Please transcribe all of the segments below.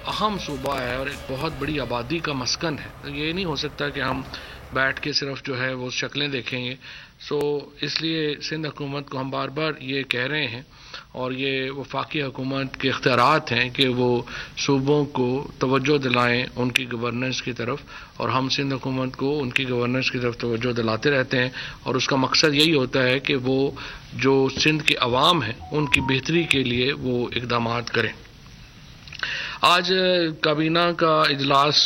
اہم صوبہ ہے اور ایک بہت بڑی آبادی کا مسکن ہے. تو یہ نہیں ہو سکتا کہ ہم بیٹھ کے صرف جو ہے وہ شکلیں دیکھیں گے. اس لیے سندھ حکومت کو ہم بار بار یہ کہہ رہے ہیں، اور یہ وفاقی حکومت کے اختیارات ہیں کہ وہ صوبوں کو توجہ دلائیں ان کی گورننس کی طرف، اور ہم سندھ حکومت کو ان کی گورننس کی طرف توجہ دلاتے رہتے ہیں. اور اس کا مقصد یہی ہوتا ہے کہ وہ جو سندھ کے عوام ہیں ان کی بہتری کے لیے وہ اقدامات کریں. آج کابینہ کا اجلاس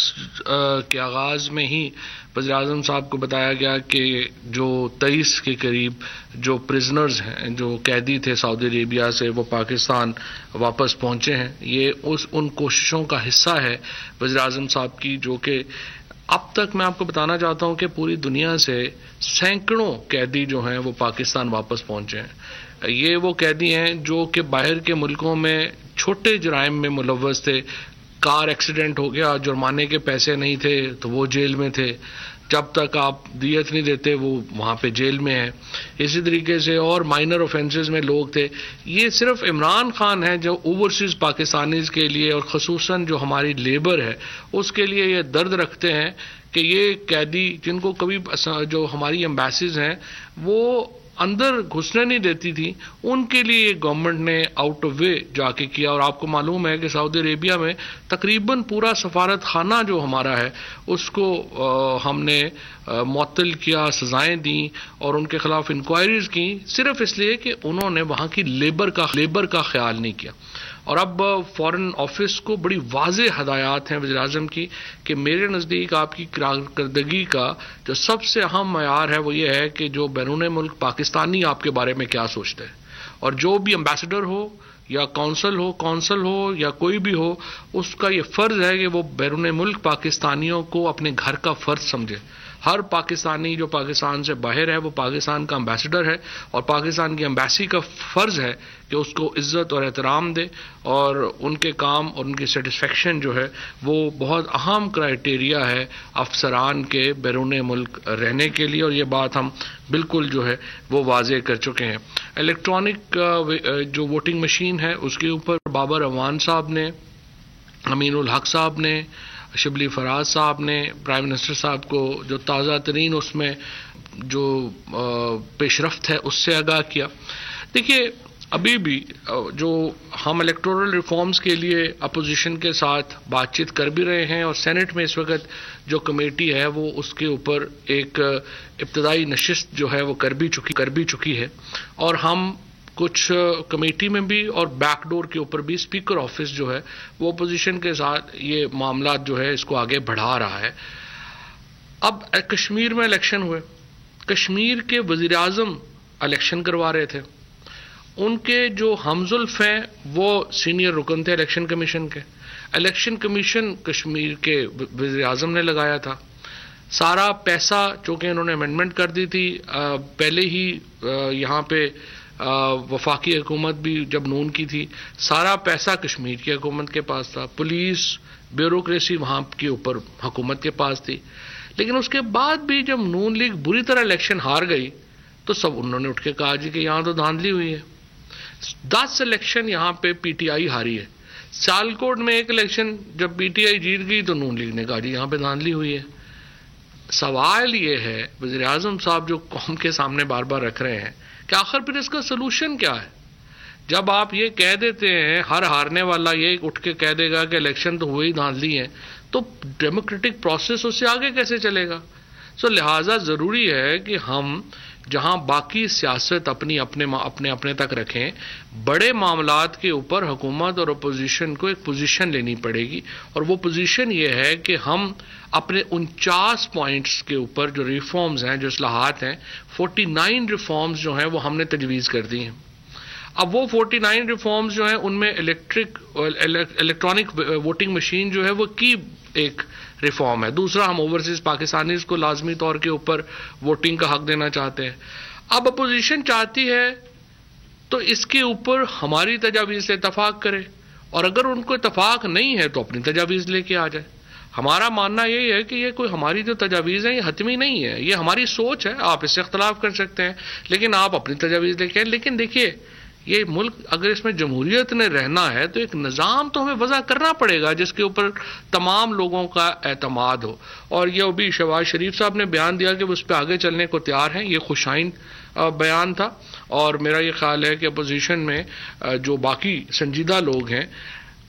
کے آغاز میں ہی وزیر اعظم صاحب کو بتایا گیا کہ جو 23 کے قریب جو پرزنرز ہیں، جو قیدی تھے سعودی عربیہ سے، وہ پاکستان واپس پہنچے ہیں. یہ ان کوششوں کا حصہ ہے وزیر اعظم صاحب کی، جو کہ اب تک میں آپ کو بتانا چاہتا ہوں کہ پوری دنیا سے سینکڑوں قیدی جو ہیں وہ پاکستان واپس پہنچے ہیں. یہ وہ قیدی ہیں جو کہ باہر کے ملکوں میں چھوٹے جرائم میں ملوث تھے. کار ایکسیڈنٹ ہو گیا، جرمانے کے پیسے نہیں تھے تو وہ جیل میں تھے، جب تک آپ دیت نہیں دیتے وہ وہاں پہ جیل میں ہیں. اسی طریقے سے اور مائنر اوفینسز میں لوگ تھے. یہ صرف عمران خان ہے جو اوورسیز پاکستانیز کے لیے، اور خصوصاً جو ہماری لیبر ہے اس کے لیے یہ درد رکھتے ہیں کہ یہ قیدی جن کو کبھی جو ہماری ایمبیسیز ہیں وہ اندر گھسنے نہیں دیتی تھی، ان کے لیے یہ گورنمنٹ نے آؤٹ آف وے جا کے کیا. اور آپ کو معلوم ہے کہ سعودی عربیہ میں تقریباً پورا سفارت خانہ جو ہمارا ہے اس کو ہم نے معطل کیا، سزائیں دیں اور ان کے خلاف انکوائریز کی، صرف اس لیے کہ انہوں نے وہاں کی لیبر کا خیال نہیں کیا. اور اب فارن آفس کو بڑی واضح ہدایات ہیں وزیر اعظم کی کہ میرے نزدیک آپ کی کارکردگی کا جو سب سے اہم معیار ہے وہ یہ ہے کہ جو بیرون ملک پاکستانی آپ کے بارے میں کیا سوچتے ہیں، اور جو بھی امبیسڈر ہو یا کونسل ہو یا کوئی بھی ہو، اس کا یہ فرض ہے کہ وہ بیرون ملک پاکستانیوں کو اپنے گھر کا فرد سمجھے. ہر پاکستانی جو پاکستان سے باہر ہے وہ پاکستان کا امبیسڈر ہے، اور پاکستان کی امبیسی کا فرض ہے کہ اس کو عزت اور احترام دے، اور ان کے کام اور ان کی سیٹسفیکشن جو ہے وہ بہت اہم کرائیٹیریا ہے افسران کے بیرون ملک رہنے کے لیے. اور یہ بات ہم بالکل جو ہے وہ واضح کر چکے ہیں. الیکٹرانک جو ووٹنگ مشین ہے اس کے اوپر بابر اعوان صاحب نے، امین الحق صاحب نے، شبلی فراز صاحب نے پرائم منسٹر صاحب کو جو تازہ ترین اس میں جو پیش رفت ہے اس سے آگاہ کیا. دیکھیے ابھی بھی جو ہم الیکٹورل ریفارمز کے لیے اپوزیشن کے ساتھ بات چیت کر بھی رہے ہیں، اور سینٹ میں اس وقت جو کمیٹی ہے وہ اس کے اوپر ایک ابتدائی نشست جو ہے وہ کر بھی چکی ہے. اور ہم کچھ کمیٹی میں بھی اور بیک ڈور کے اوپر بھی اسپیکر آفس جو ہے وہ اپوزیشن کے ساتھ یہ معاملات جو ہے اس کو آگے بڑھا رہا ہے. اب کشمیر میں الیکشن ہوئے، کشمیر کے وزیر اعظم الیکشن کروا رہے تھے، ان کے جو ہمزلف ہیں وہ سینئر رکن تھے الیکشن کمیشن کے. الیکشن کمیشن کشمیر کے وزیر اعظم نے لگایا تھا. سارا پیسہ چونکہ انہوں نے امینڈمنٹ کر دی تھی پہلے ہی، یہاں پہ وفاقی حکومت بھی جب نون کی تھی، سارا پیسہ کشمیر کی حکومت کے پاس تھا، پولیس بیوروکریسی وہاں کے اوپر حکومت کے پاس تھی. لیکن اس کے بعد بھی جب نون لیگ بری طرح الیکشن ہار گئی تو سب انہوں نے اٹھ کے کہا جی کہ یہاں تو دھاندلی ہوئی ہے. 10 الیکشن یہاں پہ پی ٹی آئی ہاری ہے. سیالکوٹ میں ایک الیکشن جب پی ٹی آئی جیت گئی تو نون لیگ نے کہا جی یہاں پہ دھاندلی ہوئی ہے. سوال یہ ہے وزیر اعظم صاحب جو قوم کے سامنے بار بار رکھ رہے ہیں کہ آخر پھر اس کا سلوشن کیا ہے. جب آپ یہ کہہ دیتے ہیں، ہر ہارنے والا یہ اٹھ کے کہہ دے گا کہ الیکشن تو ہوئی دھاندلی ہے، تو ڈیموکریٹک پروسیس اس سے آگے کیسے چلے گا؟ لہٰذا ضروری ہے کہ ہم جہاں باقی سیاست اپنے تک رکھیں، بڑے معاملات کے اوپر حکومت اور اپوزیشن کو ایک پوزیشن لینی پڑے گی. اور وہ پوزیشن یہ ہے کہ ہم اپنے 49 پوائنٹس کے اوپر جو ریفارمز ہیں، جو اصلاحات ہیں، 49 ریفارمز جو ہیں وہ ہم نے تجویز کر دی ہیں. اب وہ 49 ریفارمز جو ہیں ان میں الیکٹرانک ووٹنگ مشین جو ہے وہ کی ایک ریفارم ہے. دوسرا، ہم اوورسیز پاکستانیز کو لازمی طور کے اوپر ووٹنگ کا حق دینا چاہتے ہیں. اب اپوزیشن چاہتی ہے تو اس کے اوپر ہماری تجاویز سے اتفاق کرے، اور اگر ان کو اتفاق نہیں ہے تو اپنی تجاویز لے کے آ جائے. ہمارا ماننا یہی ہے کہ یہ کوئی ہماری جو تجاویز ہیں یہ حتمی نہیں ہے، یہ ہماری سوچ ہے، آپ اس سے اختلاف کر سکتے ہیں لیکن آپ اپنی تجاویز لے کے آئیں. لیکن دیکھیے یہ ملک اگر اس میں جمہوریت نے رہنا ہے تو ایک نظام تو ہمیں وضع کرنا پڑے گا جس کے اوپر تمام لوگوں کا اعتماد ہو. اور یہ ابھی شہباز شریف صاحب نے بیان دیا کہ وہ اس پہ آگے چلنے کو تیار ہیں. یہ خوشائن بیان تھا اور میرا یہ خیال ہے کہ اپوزیشن میں جو باقی سنجیدہ لوگ ہیں،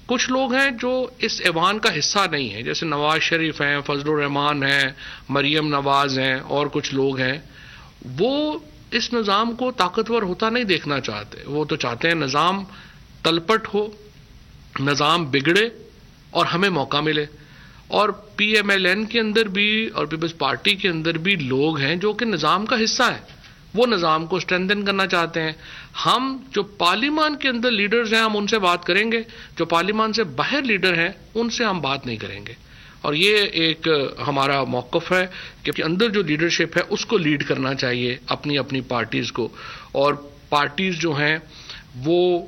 کچھ لوگ ہیں جو اس ایوان کا حصہ نہیں ہیں، جیسے نواز شریف ہیں، فضل الرحمان ہیں، مریم نواز ہیں اور کچھ لوگ ہیں، وہ اس نظام کو طاقتور ہوتا نہیں دیکھنا چاہتے. وہ تو چاہتے ہیں نظام تلپٹ ہو، نظام بگڑے اور ہمیں موقع ملے. اور پی ایم ایل این کے اندر بھی اور پیپلز پارٹی کے اندر بھی لوگ ہیں جو کہ نظام کا حصہ ہیں، وہ نظام کو اسٹرینتھن کرنا چاہتے ہیں. ہم جو پارلیمان کے اندر لیڈرز ہیں ہم ان سے بات کریں گے، جو پارلیمان سے باہر لیڈر ہیں ان سے ہم بات نہیں کریں گے. اور یہ ایک ہمارا موقف ہے کہ اندر جو لیڈرشپ ہے اس کو لیڈ کرنا چاہیے اپنی اپنی پارٹیز کو. اور پارٹیز جو ہیں وہ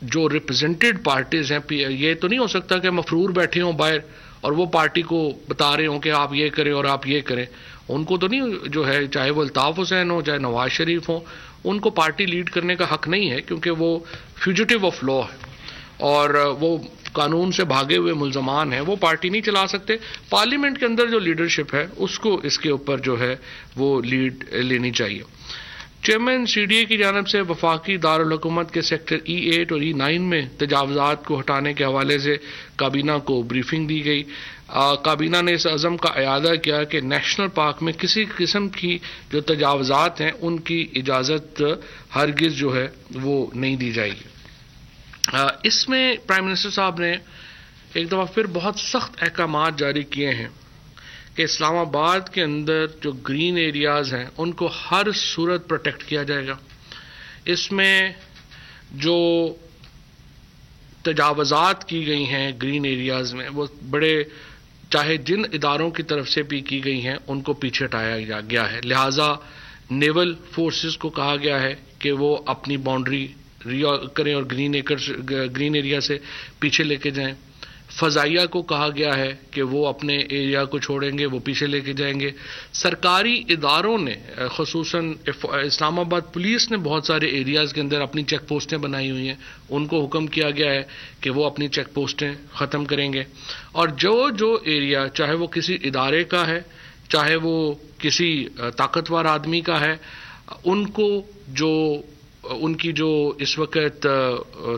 جو ریپرزینٹڈ پارٹیز ہیں، یہ تو نہیں ہو سکتا کہ مفرور بیٹھے ہوں باہر اور وہ پارٹی کو بتا رہے ہوں کہ آپ یہ کریں اور آپ یہ کریں. ان کو تو نہیں، جو ہے چاہے وہ الطاف حسین ہو چاہے نواز شریف ہوں، ان کو پارٹی لیڈ کرنے کا حق نہیں ہے کیونکہ وہ فیوجیٹو آف لا ہے اور وہ قانون سے بھاگے ہوئے ملزمان ہیں، وہ پارٹی نہیں چلا سکتے. پارلیمنٹ کے اندر جو لیڈرشپ ہے اس کو اس کے اوپر جو ہے وہ لیڈ لینی چاہیے. چیئرمین سی ڈی اے کی جانب سے وفاقی دارالحکومت کے سیکٹر E8 اور E9 میں تجاوزات کو ہٹانے کے حوالے سے کابینہ کو بریفنگ دی گئی. کابینہ نے اس عزم کا اعادہ کیا کہ نیشنل پارک میں کسی قسم کی جو تجاوزات ہیں ان کی اجازت ہرگز جو ہے وہ نہیں دی جائے گی. اس میں پرائم منسٹر صاحب نے ایک دفعہ پھر بہت سخت احکامات جاری کیے ہیں کہ اسلام آباد کے اندر جو گرین ایریاز ہیں ان کو ہر صورت پروٹیکٹ کیا جائے گا. اس میں جو تجاوزات کی گئی ہیں گرین ایریاز میں وہ بڑے، چاہے جن اداروں کی طرف سے بھی کی گئی ہیں ان کو پیچھے ہٹایا گیا ہے. لہٰذا نیول فورسز کو کہا گیا ہے کہ وہ اپنی باؤنڈری کریں اور گرین ایریا سے پیچھے لے کے جائیں. فضائیہ کو کہا گیا ہے کہ وہ اپنے ایریا کو چھوڑیں گے، وہ پیچھے لے کے جائیں گے. سرکاری اداروں نے خصوصاً اسلام آباد پولیس نے بہت سارے ایریاز کے اندر اپنی چیک پوسٹیں بنائی ہوئی ہیں، ان کو حکم کیا گیا ہے کہ وہ اپنی چیک پوسٹیں ختم کریں گے. اور جو ایریا چاہے وہ کسی ادارے کا ہے چاہے وہ کسی طاقتور آدمی کا ہے، ان کی جو اس وقت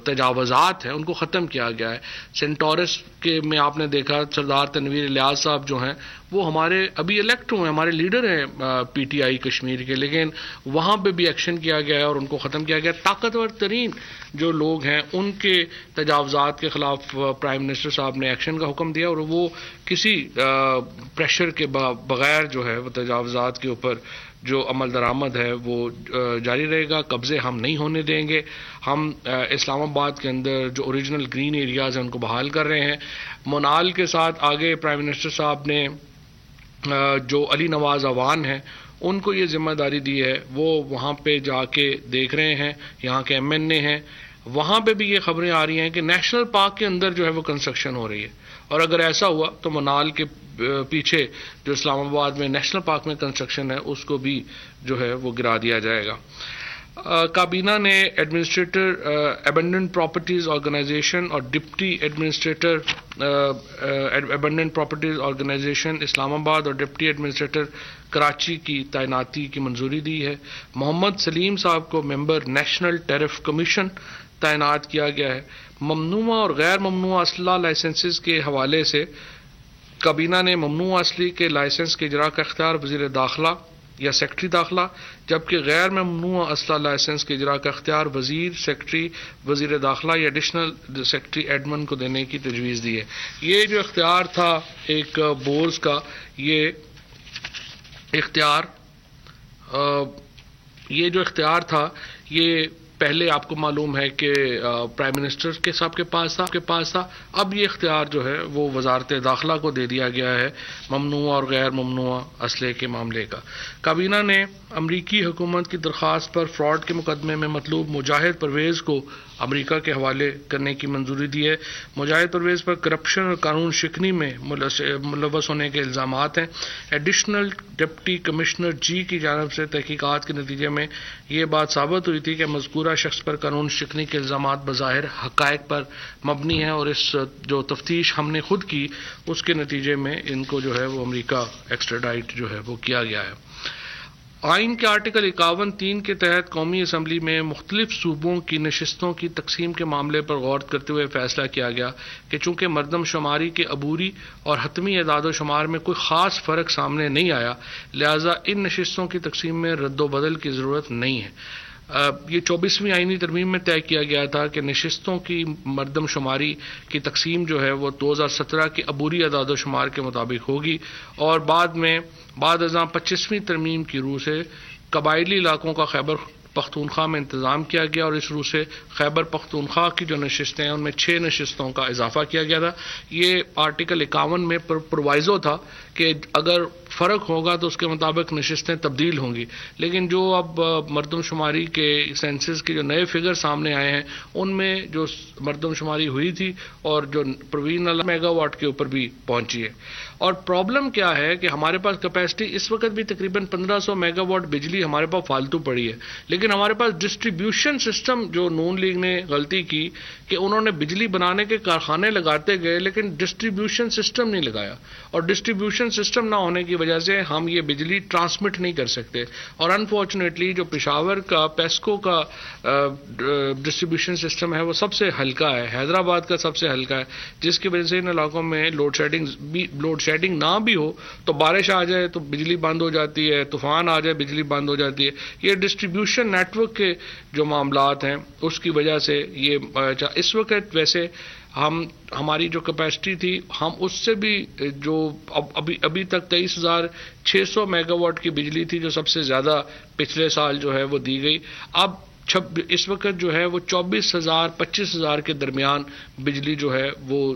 تجاوزات ہیں ان کو ختم کیا گیا ہے. سینٹورس کے میں آپ نے دیکھا سردار تنویر الیاس صاحب جو ہیں وہ ہمارے ابھی الیکٹ ہوئے، ہمارے لیڈر ہیں پی ٹی آئی کشمیر کے، لیکن وہاں پہ بھی ایکشن کیا گیا ہے اور ان کو ختم کیا گیا. طاقتور ترین جو لوگ ہیں ان کے تجاوزات کے خلاف پرائم منسٹر صاحب نے ایکشن کا حکم دیا اور وہ کسی پریشر کے بغیر جو ہے وہ تجاوزات کے اوپر جو عمل درآمد ہے وہ جاری رہے گا. قبضے ہم نہیں ہونے دیں گے. ہم اسلام آباد کے اندر جو اوریجنل گرین ایریاز ہیں ان کو بحال کر رہے ہیں. منال کے ساتھ آگے پرائم منسٹر صاحب نے جو علی نواز اعوان ہیں ان کو یہ ذمہ داری دی ہے، وہ وہاں پہ جا کے دیکھ رہے ہیں. یہاں کے MNA ہیں، وہاں پہ بھی یہ خبریں آ رہی ہیں کہ نیشنل پارک کے اندر جو ہے وہ کنسٹرکشن ہو رہی ہے، اور اگر ایسا ہوا تو منال کے پیچھے جو اسلام آباد میں نیشنل پارک میں کنسٹرکشن ہے اس کو بھی جو ہے وہ گرا دیا جائے گا. کابینہ نے ایڈمنسٹریٹر ایبنڈنٹ پراپرٹیز آرگنائزیشن اور deputy administrator abundant properties organization اسلام آباد اور ڈپٹی ایڈمنسٹریٹر کراچی کی تعیناتی کی منظوری دی ہے. محمد سلیم صاحب کو ممبر نیشنل ٹیرف کمیشن تعینات کیا گیا ہے. ممنوعہ اور غیر ممنوعہ اسلحہ لائسنسز کے حوالے سے کابینہ نے ممنوعہ اسلحے کے لائسنس کے اجرا کا اختیار وزیر داخلہ یا سیکرٹری داخلہ، جبکہ غیر ممنوعہ اسلحہ لائسنس کے اجرا کا اختیار وزیر، سیکرٹری وزیر داخلہ یا ایڈیشنل سیکرٹری ایڈمن کو دینے کی تجویز دی ہے. یہ جو اختیار تھا ایک بورس کا، یہ جو اختیار تھا یہ پہلے آپ کو معلوم ہے کہ پرائم منسٹر کے صاحب کے پاس تھا. اب یہ اختیار جو ہے وہ وزارت داخلہ کو دے دیا گیا ہے ممنوعہ اور غیر ممنوعہ اسلحے کے معاملے کا. کابینہ نے امریکی حکومت کی درخواست پر فراڈ کے مقدمے میں مطلوب مجاہد پرویز کو امریکہ کے حوالے کرنے کی منظوری دی ہے۔ مجاہد پرویز پر کرپشن اور قانون شکنی میں ملوث ہونے کے الزامات ہیں۔ ایڈیشنل ڈپٹی کمشنر جی کی جانب سے تحقیقات کے نتیجے میں یہ بات ثابت ہوئی تھی کہ مذکورہ شخص پر قانون شکنی کے الزامات بظاہر حقائق پر مبنی ہیں، اور اس جو تفتیش ہم نے خود کی اس کے نتیجے میں ان کو جو ہے وہ امریکہ ایکسٹراڈائٹ جو ہے وہ کیا گیا ہے۔ آئین کے آرٹیکل 51(3) کے تحت قومی اسمبلی میں مختلف صوبوں کی نشستوں کی تقسیم کے معاملے پر غور کرتے ہوئے فیصلہ کیا گیا کہ چونکہ مردم شماری کے عبوری اور حتمی اعداد و شمار میں کوئی خاص فرق سامنے نہیں آیا، لہذا ان نشستوں کی تقسیم میں رد و بدل کی ضرورت نہیں ہے۔ یہ 24ویں آئینی ترمیم میں طے کیا گیا تھا کہ نشستوں کی مردم شماری کی تقسیم جو ہے وہ 2017 کے عبوری اعداد و شمار کے مطابق ہوگی، اور بعد ازاں 25ویں ترمیم کی روح سے قبائلی علاقوں کا خیبر پختونخوا میں انتظام کیا گیا، اور اس روح سے خیبر پختونخوا کی جو نشستیں ہیں ان میں 6 نشستوں کا اضافہ کیا گیا تھا۔ یہ آرٹیکل 51 میں پروائزو تھا کہ اگر فرق ہوگا تو اس کے مطابق نشستیں تبدیل ہوں گی، لیکن جو اب مردم شماری کے سینسس کے جو نئے فگر سامنے آئے ہیں ان میں جو مردم شماری ہوئی تھی اور جو پروین میگا واٹ کے اوپر بھی پہنچی ہے۔ اور پرابلم کیا ہے کہ ہمارے پاس کیپیسٹی اس وقت بھی تقریباً 1500 میگا واٹ بجلی ہمارے پاس فالتو پڑی ہے، لیکن ہمارے پاس ڈسٹریبیوشن سسٹم جو نون لیگ نے غلطی کی کہ انہوں نے بجلی بنانے کے کارخانے لگاتے گئے لیکن ڈسٹریبیوشن سسٹم نہیں لگایا، اور ڈسٹریبیوشن سسٹم نہ ہونے کی وجہ سے ہم یہ بجلی ٹرانسمٹ نہیں کر سکتے، اور انفارچونیٹلی جو پشاور کا پیسکو کا ڈسٹریبیوشن سسٹم ہے وہ سب سے ہلکا ہے، حیدرآباد کا سب سے ہلکا ہے، جس کی وجہ سے ان علاقوں میں لوڈ شیڈنگ نہ بھی ہو تو بارش آ جائے تو بجلی بند ہو جاتی ہے، طوفان آ جائے بجلی بند ہو جاتی ہے۔ یہ ڈسٹریبیوشن نیٹ ورک کے جو معاملات ہیں اس کی وجہ سے یہ اس وقت ویسے ہماری جو کیپیسٹی تھی ہم اس سے بھی جو ابھی تک 23,600 میگا واٹ کی بجلی تھی جو سب سے زیادہ پچھلے سال جو ہے وہ دی گئی، اب اس وقت جو ہے وہ 24,000 25,000 کے درمیان بجلی جو ہے وہ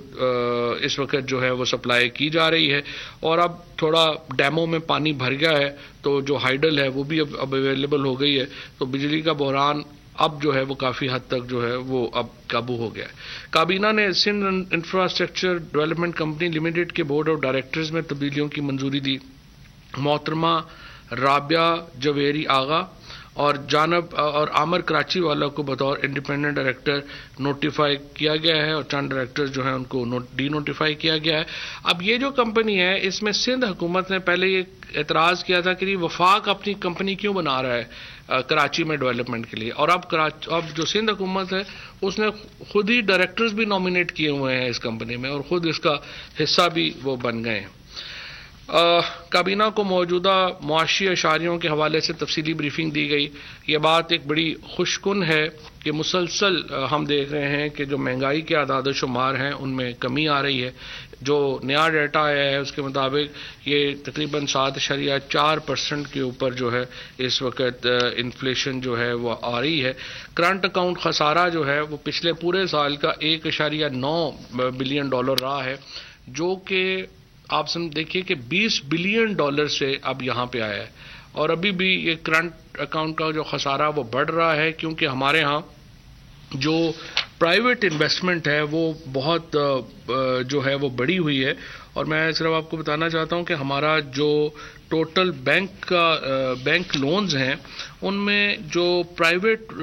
اس وقت جو ہے وہ سپلائی کی جا رہی ہے، اور اب تھوڑا ڈیموں میں پانی بھر گیا ہے تو جو ہائیڈل ہے وہ بھی اب اویلیبل ہو گئی ہے، تو بجلی کا بحران اب جو ہے وہ کافی حد تک جو ہے وہ اب قابو ہو گیا ہے۔ کابینہ نے Sindh infrastructure development company limited کے بورڈ آف ڈائریکٹرز میں تبدیلیوں کی منظوری دی۔ محترمہ رابعہ جویری آغا اور عامر کراچی والا کو بطور انڈیپینڈنٹ ڈائریکٹر نوٹیفائی کیا گیا ہے، اور چند ڈائریکٹر جو ہیں ان کو ڈی نوٹیفائی کیا گیا ہے۔ اب یہ جو کمپنی ہے اس میں سندھ حکومت نے پہلے یہ اعتراض کیا تھا کہ یہ وفاق اپنی کمپنی کیوں بنا رہا ہے کراچی میں ڈیولپمنٹ کے لیے، اور اب جو سندھ حکومت ہے اس نے خود ہی ڈائریکٹرز بھی نامینیٹ کیے ہوئے ہیں اس کمپنی میں، اور خود اس کا حصہ بھی وہ بن گئے ہیں۔ کابینہ کو موجودہ معاشی اشاریوں کے حوالے سے تفصیلی بریفنگ دی گئی۔ یہ بات ایک بڑی خوش کن ہے کہ مسلسل ہم دیکھ رہے ہیں کہ جو مہنگائی کے اعداد و شمار ہیں ان میں کمی آ رہی ہے۔ جو نیا ڈیٹا آیا ہے اس کے مطابق یہ تقریباً 7.4% کے اوپر جو ہے اس وقت انفلیشن جو ہے وہ آ رہی ہے۔ کرنٹ اکاؤنٹ خسارہ جو ہے وہ پچھلے پورے سال کا $1.9 بلین رہا ہے، جو کہ آپ دیکھیے کہ $20 بلین سے اب یہاں پہ آیا ہے، اور ابھی بھی یہ کرنٹ اکاؤنٹ کا جو خسارہ وہ بڑھ رہا ہے، کیونکہ ہمارے ہاں جو پرائیویٹ انویسٹمنٹ ہے وہ بہت جو ہے وہ بڑی ہوئی ہے۔ اور میں صرف آپ کو بتانا چاہتا ہوں کہ ہمارا جو ٹوٹل بینک لونز ہیں ان میں جو پرائیویٹ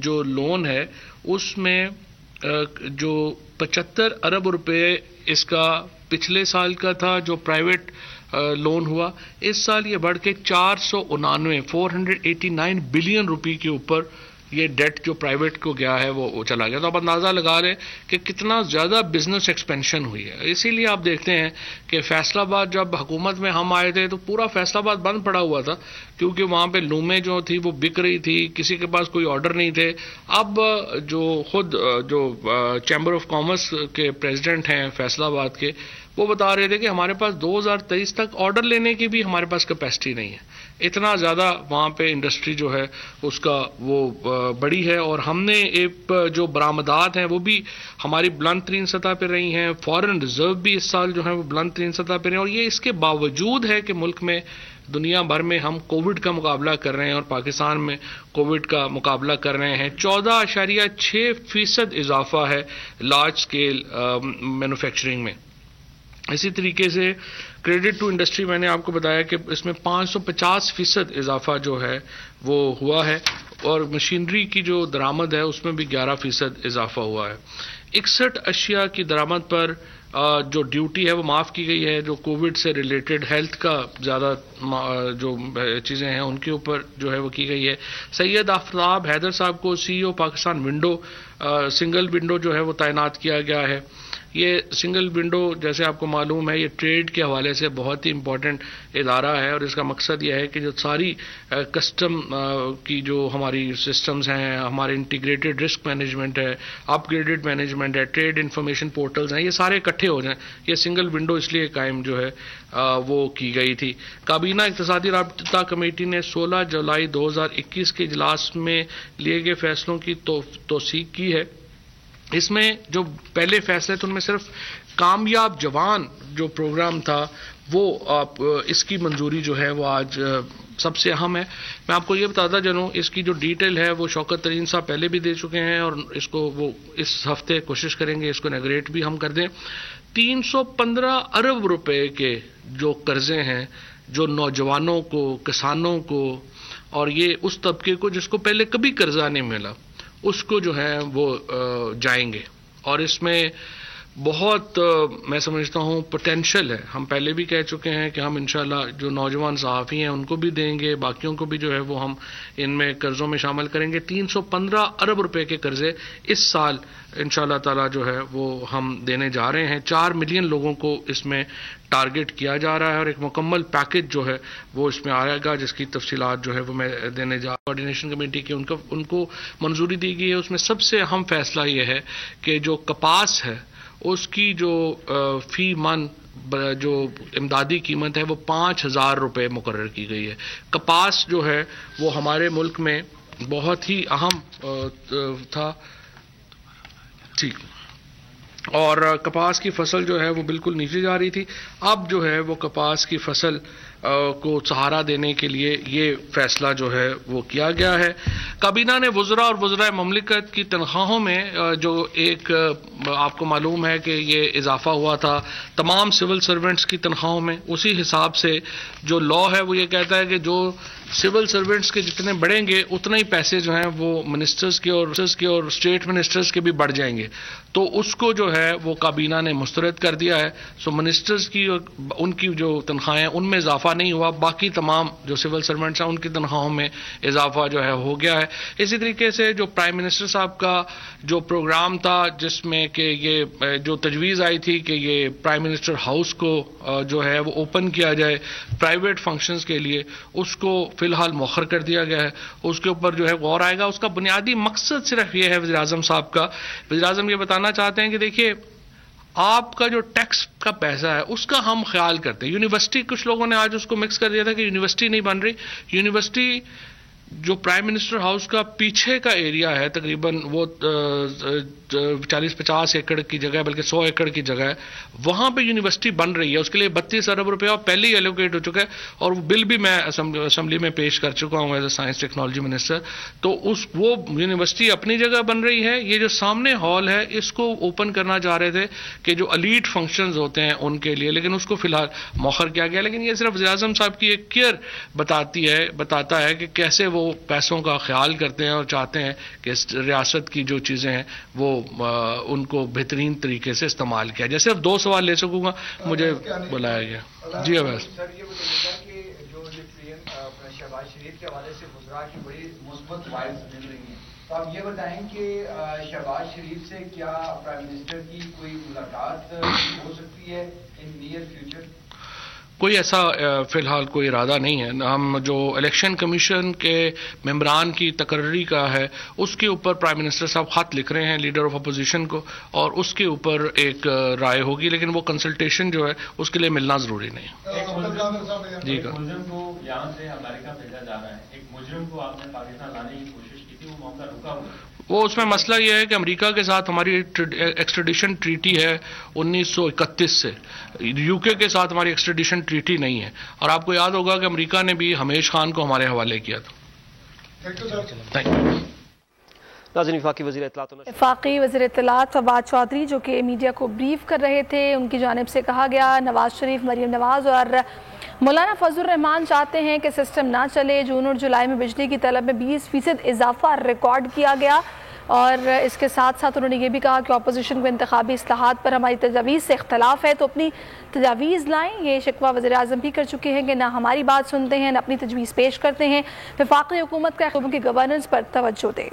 جو لون ہے اس میں جو 75 ارب روپے اس کا پچھلے سال کا تھا جو پرائیویٹ لون ہوا، اس سال یہ بڑھ کے 489 بلین روپے کے اوپر یہ ڈیٹ جو پرائیویٹ کو گیا ہے وہ چلا گیا۔ تو آپ اندازہ لگا رہے کہ کتنا زیادہ بزنس ایکسپینشن ہوئی ہے۔ اسی لیے آپ دیکھتے ہیں کہ فیصل آباد جب حکومت میں ہم آئے تھے تو پورا فیصل آباد بند پڑا ہوا تھا، کیونکہ وہاں پہ لومیں جو تھی وہ بک رہی تھی، کسی کے پاس کوئی آرڈر نہیں تھے۔ اب جو خود جو چیمبر آف کامرس کے پریزیڈنٹ ہیں فیصل آباد کے، وہ بتا رہے تھے کہ ہمارے پاس 2023 تک آرڈر لینے کی بھی ہمارے پاس کیپیسٹی نہیں ہے، اتنا زیادہ وہاں پہ انڈسٹری جو ہے اس کا وہ بڑی ہے۔ اور ہم نے ایک جو برآمدات ہیں وہ بھی ہماری بلند ترین سطح پہ رہی ہیں، فارن ریزرو بھی اس سال جو ہے وہ بلند ترین سطح پہ رہے ہیں، اور یہ اس کے باوجود ہے کہ ملک میں دنیا بھر میں ہم کووڈ کا مقابلہ کر رہے ہیں اور پاکستان میں کووڈ کا مقابلہ کر رہے ہیں. 14.6% اضافہ ہے لارج اسکیل مینوفیکچرنگ میں. اسی طریقے سے کریڈٹ ٹو انڈسٹری میں نے آپ کو بتایا کہ اس میں 550% اضافہ جو ہے وہ ہوا ہے, اور مشینری کی جو درآمد ہے اس میں بھی 11% اضافہ ہوا ہے. 61 اشیاء کی درآمد پر جو ڈیوٹی ہے وہ معاف کی گئی ہے, جو کووڈ سے ریلیٹڈ ہیلتھ کا زیادہ جو چیزیں ہیں ان کے اوپر جو ہے وہ کی گئی ہے. سید آفتاب حیدر صاحب کو سی ای او پاکستان ونڈو سنگل ونڈو جو ہے وہ تعینات کیا گیا ہے. یہ سنگل ونڈو جیسے آپ کو معلوم ہے یہ ٹریڈ کے حوالے سے بہت ہی امپورٹنٹ ادارہ ہے, اور اس کا مقصد یہ ہے کہ جو ساری کسٹم کی جو ہماری سسٹمز ہیں, ہمارے انٹیگریٹڈ رسک مینجمنٹ ہے, اپ گریڈڈ مینجمنٹ ہے, ٹریڈ انفارمیشن پورٹلز ہیں, یہ سارے اکٹھے ہو جائیں. یہ سنگل ونڈو اس لیے قائم جو ہے وہ کی گئی تھی. کابینہ اقتصادی رابطہ کمیٹی نے 16 جولائی 2021 کے اجلاس میں لیے گئے فیصلوں کی توثیق کی ہے. اس میں جو پہلے فیصلے تھے ان میں صرف کامیاب جوان جو پروگرام تھا وہ اس کی منظوری جو ہے وہ آج سب سے اہم ہے. میں آپ کو یہ بتاتا چلوں اس کی جو ڈیٹیل ہے وہ شوکت ترین صاحب پہلے بھی دے چکے ہیں, اور اس کو وہ اس ہفتے کوشش کریں گے اس کو انیگریٹ بھی ہم کر دیں. 315 ارب روپے کے جو قرضے ہیں جو نوجوانوں کو, کسانوں کو, اور یہ اس طبقے کو جس کو پہلے کبھی قرضہ نہیں ملا اس کو جو ہے وہ جائیں گے. اور اس میں بہت میں سمجھتا ہوں پوٹینشل ہے. ہم پہلے بھی کہہ چکے ہیں کہ ہم انشاءاللہ جو نوجوان صحافی ہیں ان کو بھی دیں گے, باقیوں کو بھی جو ہے وہ ہم ان میں قرضوں میں شامل کریں گے. 315 ارب روپے کے قرضے اس سال انشاءاللہ تعالی جو ہے وہ ہم دینے جا رہے ہیں. 4 ملین لوگوں کو اس میں ٹارگٹ کیا جا رہا ہے, اور ایک مکمل پیکج جو ہے وہ اس میں آئے گا جس کی تفصیلات جو ہے وہ میں دینے جا رہا ہوں. کوآرڈینیشن کمیٹی کی ان کو منظوری دی گئی ہے. اس میں سب سے اہم فیصلہ یہ ہے کہ جو کپاس ہے اس کی جو فی من جو امدادی قیمت ہے وہ 5,000 روپے مقرر کی گئی ہے. کپاس جو ہے وہ ہمارے ملک میں بہت ہی اہم تھا, ٹھیک, اور کپاس کی فصل جو ہے وہ بالکل نیچے جا رہی تھی. اب جو ہے وہ کپاس کی فصل کو سہارا دینے کے لیے یہ فیصلہ جو ہے وہ کیا گیا ہے. کابینہ نے وزراء اور وزراء مملکت کی تنخواہوں میں جو ایک آپ کو معلوم ہے کہ یہ اضافہ ہوا تھا تمام سول سرونٹس کی تنخواہوں میں, اسی حساب سے جو لا ہے وہ یہ کہتا ہے کہ جو سول سرونٹس کے جتنے بڑھیں گے اتنے ہی پیسے جو ہیں وہ منسٹرز کے اور اسٹیٹ منسٹرز کے بھی بڑھ جائیں گے. تو اس کو جو ہے وہ کابینہ نے مسترد کر دیا ہے. سو منسٹرز کی ان کی جو تنخواہیں ان میں اضافہ نہیں ہوا, باقی تمام جو سول سرونٹس ہیں ان کی تنخواہوں میں اضافہ جو ہے ہو گیا ہے. اسی طریقے سے جو پرائم منسٹر صاحب کا جو پروگرام تھا جس میں کہ یہ جو تجویز آئی تھی کہ یہ پرائم منسٹر ہاؤس کو جو ہے وہ اوپن کیا جائے پرائیویٹ فنکشنز کے لیے, اس کو فی الحال مؤخر کر دیا گیا ہے. اس کے اوپر جو ہے غور آئے گا. اس کا بنیادی مقصد صرف یہ ہے وزیر اعظم صاحب کا, وزیر اعظم یہ بتانا چاہتے ہیں کہ دیکھیے آپ کا جو ٹیکس کا پیسہ ہے اس کا ہم خیال کرتے ہیں. یونیورسٹی کچھ لوگوں نے آج اس کو مکس کر دیا تھا کہ یونیورسٹی نہیں بن رہی. یونیورسٹی جو پرائم منسٹر ہاؤس کا پیچھے کا ایریا ہے تقریباً وہ 40-50 ایکڑ کی جگہ بلکہ 100 ایکڑ کی جگہ ہے, وہاں پہ یونیورسٹی بن رہی ہے. اس کے لیے 32 ارب روپیہ پہلے ہی ایلوکیٹ ہو چکا ہے, اور وہ بل بھی میں اسمبلی میں پیش کر چکا ہوں as a science technology minister. تو وہ یونیورسٹی اپنی جگہ بن رہی ہے. یہ جو سامنے ہال ہے اس کو اوپن کرنا چاہ رہے تھے کہ جو الیٹ فنکشنز ہوتے ہیں ان کے لیے, لیکن اس کو فی الحال مؤخر کیا گیا. لیکن یہ صرف وزیر اعظم صاحب کی ایک کیئر بتاتا ہے کہ کیسے وہ پیسوں کا خیال کرتے ہیں اور چاہتے ہیں کہ ریاست کی جو چیزیں ہیں وہ ان کو بہترین طریقے سے استعمال کیا جائے. صرف 2 سوال لے سکوں گا, مجھے بلایا گیا. جی اویس سر, یہ بتائیے گا کہ جو شہباز شریف کے حوالے سے وزراء کی بڑی مثبت وائبز مل رہی ہیں, تو آپ یہ بتائیں کہ شہباز شریف سے کیا پرائم منسٹر کی کوئی ملاقات ہو سکتی ہے ان نیئر فیوچر؟ کوئی ایسا فی الحال کوئی ارادہ نہیں ہے. ہم جو الیکشن کمیشن کے ممبران کی تقرری کا ہے اس کے اوپر پرائم منسٹر صاحب خط لکھ رہے ہیں لیڈر آف اپوزیشن کو, اور اس کے اوپر ایک رائے ہوگی, لیکن وہ کنسلٹیشن جو ہے اس کے لیے ملنا ضروری نہیں. جی, ملزم کو یہاں سے امریکہ بھیجا جا رہا ہے, ایک مجرم کو آپ نے پاکستان لانے کی کوشش کی تھی, وہ معاملہ رکا ہوا ہے. وہ اس میں مسئلہ یہ ہے کہ امریکہ کے ساتھ ہماری ایکسٹریڈیشن ٹریٹی ہے 1931 سے، یو کے ساتھ ہماری ایکسٹریڈیشن ٹریٹی نہیں ہے، اور آپ کو یاد ہوگا کہ امریکہ نے بھی حمیش خان کو ہمارے حوالے کیا تھا. Thank you. ناظرین، وفاقی وزیر اطلاعات فواد چودھری جو کہ میڈیا کو بریف کر رہے تھے، ان کی جانب سے کہا گیا نواز شریف، مریم نواز اور مولانا فضل الرحمان چاہتے ہیں کہ سسٹم نہ چلے. جون اور جولائی میں بجلی کی طلب میں 20% اضافہ ریکارڈ کیا گیا، اور اس کے ساتھ ساتھ انہوں نے یہ بھی کہا کہ اپوزیشن کو انتخابی اصلاحات پر ہماری تجاویز سے اختلاف ہے تو اپنی تجاویز لائیں. یہ شکوہ وزیر اعظم بھی کر چکے ہیں کہ نہ ہماری بات سنتے ہیں نہ اپنی تجویز پیش کرتے ہیں. وفاقی حکومت کا قوم کی گورننس پر توجہ دے.